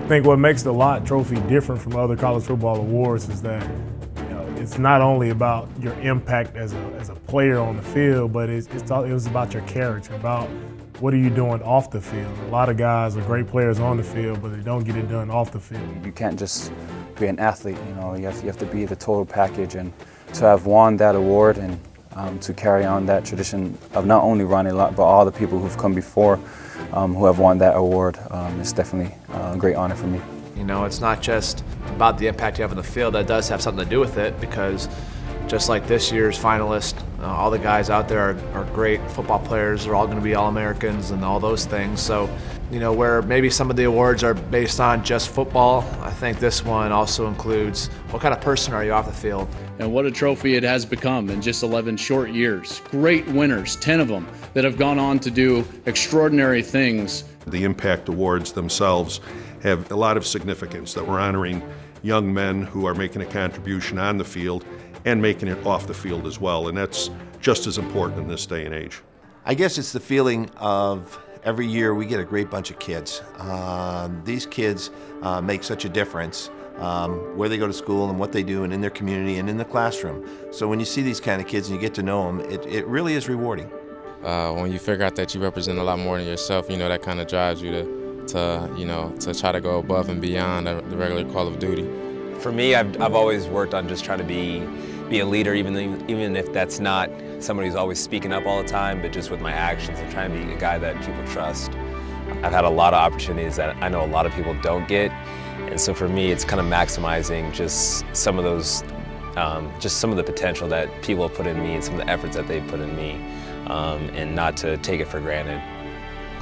I think what makes the Lott Trophy different from other college football awards is that it's not only about your impact as a player on the field, but it was about your character, about what are you doing off the field. A lot of guys are great players on the field, but they don't get it done off the field. You can't just be an athlete, you have to be the total package, and to have won that award and to carry on that tradition of not only Ronnie Lott, but all the people who've come before who have won that award, it's definitely a great honor for me. You know, it's not just about the impact you have on the field. That does have something to do with it, because just like this year's finalists, all the guys out there are great football players. They're all going to be All-Americans and all those things. So, you know, where maybe some of the awards are based on just football, I think this one also includes what kind of person are you off the field. And what a trophy it has become in just 11 short years. Great winners, 10 of them, that have gone on to do extraordinary things. The Impact Awards themselves have a lot of significance, that we're honoring young men who are making a contribution on the field and making it off the field as well, and that's just as important in this day and age. I guess it's the feeling of every year we get a great bunch of kids. These kids make such a difference where they go to school and what they do and in their community and in the classroom. So when you see these kind of kids and you get to know them, it really is rewarding. When you figure out that you represent a lot more than yourself, you know, that kind of drives you to try to go above and beyond the regular call of duty. For me, I've always worked on just trying to be a leader, even if that's not somebody who's always speaking up all the time, but just with my actions and trying to be a guy that people trust. I've had a lot of opportunities that I know a lot of people don't get, and so for me, it's kind of maximizing just some of those, just some of the potential that people have put in me and some of the efforts that they've put in me, and not to take it for granted.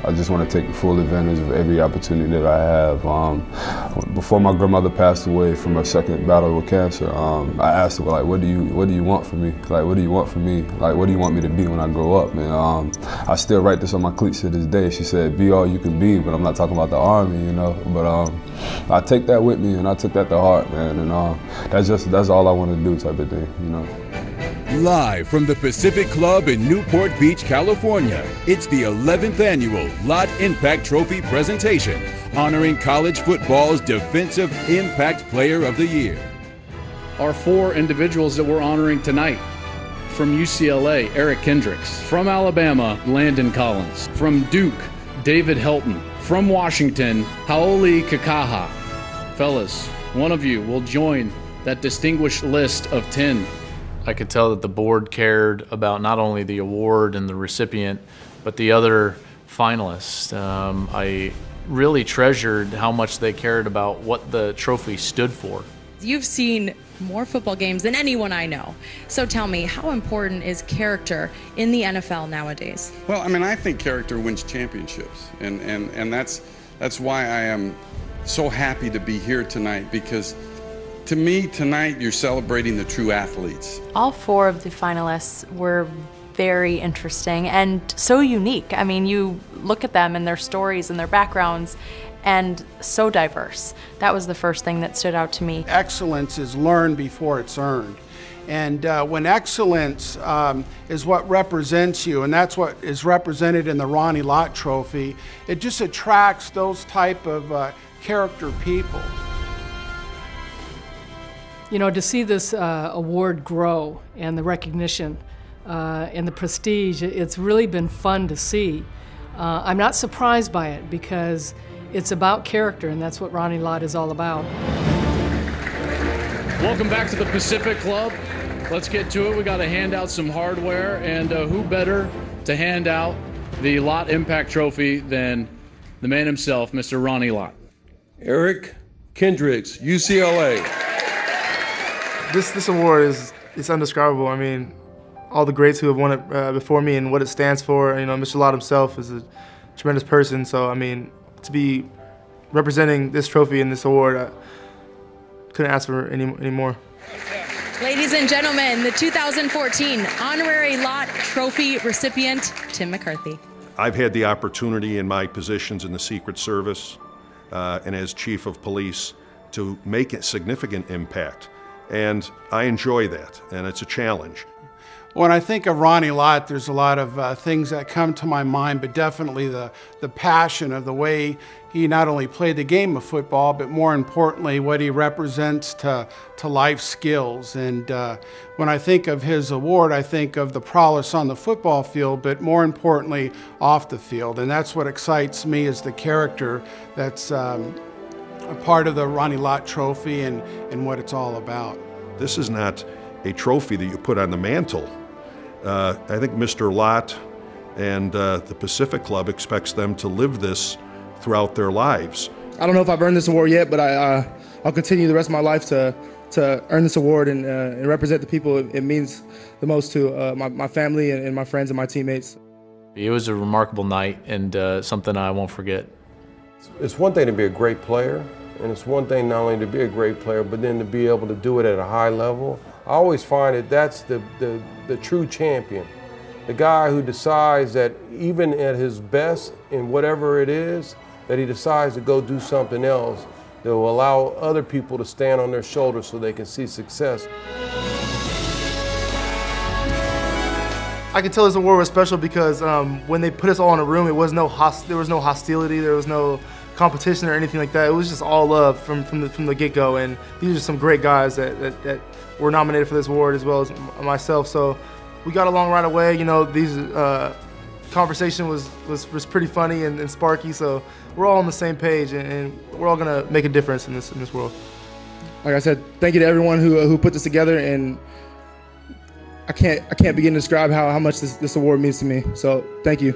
I just want to take full advantage of every opportunity that I have. Before my grandmother passed away from her second battle with cancer, I asked her, like, what do you want from me? Like, what do you want from me? Like, what do you want me to be when I grow up? And I still write this on my cleats to this day. She said, be all you can be, but I'm not talking about the Army, you know. But I take that with me, and I took that to heart, man. And that's all I want to do, type of thing, you know. Live from the Pacific Club in Newport Beach, California, it's the 11th annual Lott Impact Trophy presentation, honoring college football's Defensive Impact Player of the Year. Our 4 individuals that we're honoring tonight: from UCLA, Eric Kendricks; from Alabama, Landon Collins; from Duke, David Helton; from Washington, Hau'oli. Fellas, one of you will join that distinguished list of 10. I could tell that the board cared about not only the award and the recipient, but the other finalists. I really treasured how much they cared about what the trophy stood for. You've seen more football games than anyone I know. So tell me, how important is character in the NFL nowadays? Well, I mean, I think character wins championships, and that's why I am so happy to be here tonight, because to me, tonight, you're celebrating the true athletes. All 4 of the finalists were very interesting and so unique. I mean, you look at them and their stories and their backgrounds, and so diverse. That was the first thing that stood out to me. Excellence is learned before it's earned. And when excellence is what represents you, and that's what is represented in the Ronnie Lott Trophy, it just attracts those type of character people. You know, to see this award grow and the recognition and the prestige, it's really been fun to see. I'm not surprised by it, because it's about character, and that's what Ronnie Lott is all about. Welcome back to the Pacific Club. Let's get to it. We got to hand out some hardware, and who better to hand out the Lott Impact Trophy than the man himself, Mr. Ronnie Lott. Eric Kendricks, UCLA. This award is undescribable. I mean, all the greats who have won it before me and what it stands for. You know, Mr. Lott himself is a tremendous person. So, I mean, to be representing this trophy and this award, I couldn't ask for any more. Ladies and gentlemen, the 2014 Honorary Lott Trophy recipient, Tim McCarthy. I've had the opportunity in my positions in the Secret Service and as Chief of Police to make a significant impact. And I enjoy that, and it's a challenge. When I think of Ronnie Lott, there's a lot of things that come to my mind, but definitely the passion of the way he not only played the game of football, but more importantly, what he represents to life skills. And when I think of his award, I think of the prowess on the football field, but more importantly, off the field. And that's what excites me, is the character that's a part of the Ronnie Lott Trophy and what it's all about. This is not a trophy that you put on the mantle. I think Mr. Lott and the Pacific Club expects them to live this throughout their lives. I don't know if I've earned this award yet, but I'll continue the rest of my life to earn this award and represent the people it means the most to, my family and my friends and my teammates. It was a remarkable night and something I won't forget. It's one thing to be a great player, and it's one thing not only to be a great player, but then to be able to do it at a high level. I always find that that's the true champion. The guy who decides that even at his best in whatever it is, that he decides to go do something else that will allow other people to stand on their shoulders so they can see success. I can tell this award was special because when they put us all in a room, there was no hostility, there was no competition or anything like that. It was just all love from the get-go, and these are some great guys that were nominated for this award, as well as myself. So we got along right away. You know, these conversation was pretty funny and sparky. So we're all on the same page, and we're all gonna make a difference in this world. Like I said, thank you to everyone who put this together, and I can't begin to describe how much this award means to me. So thank you.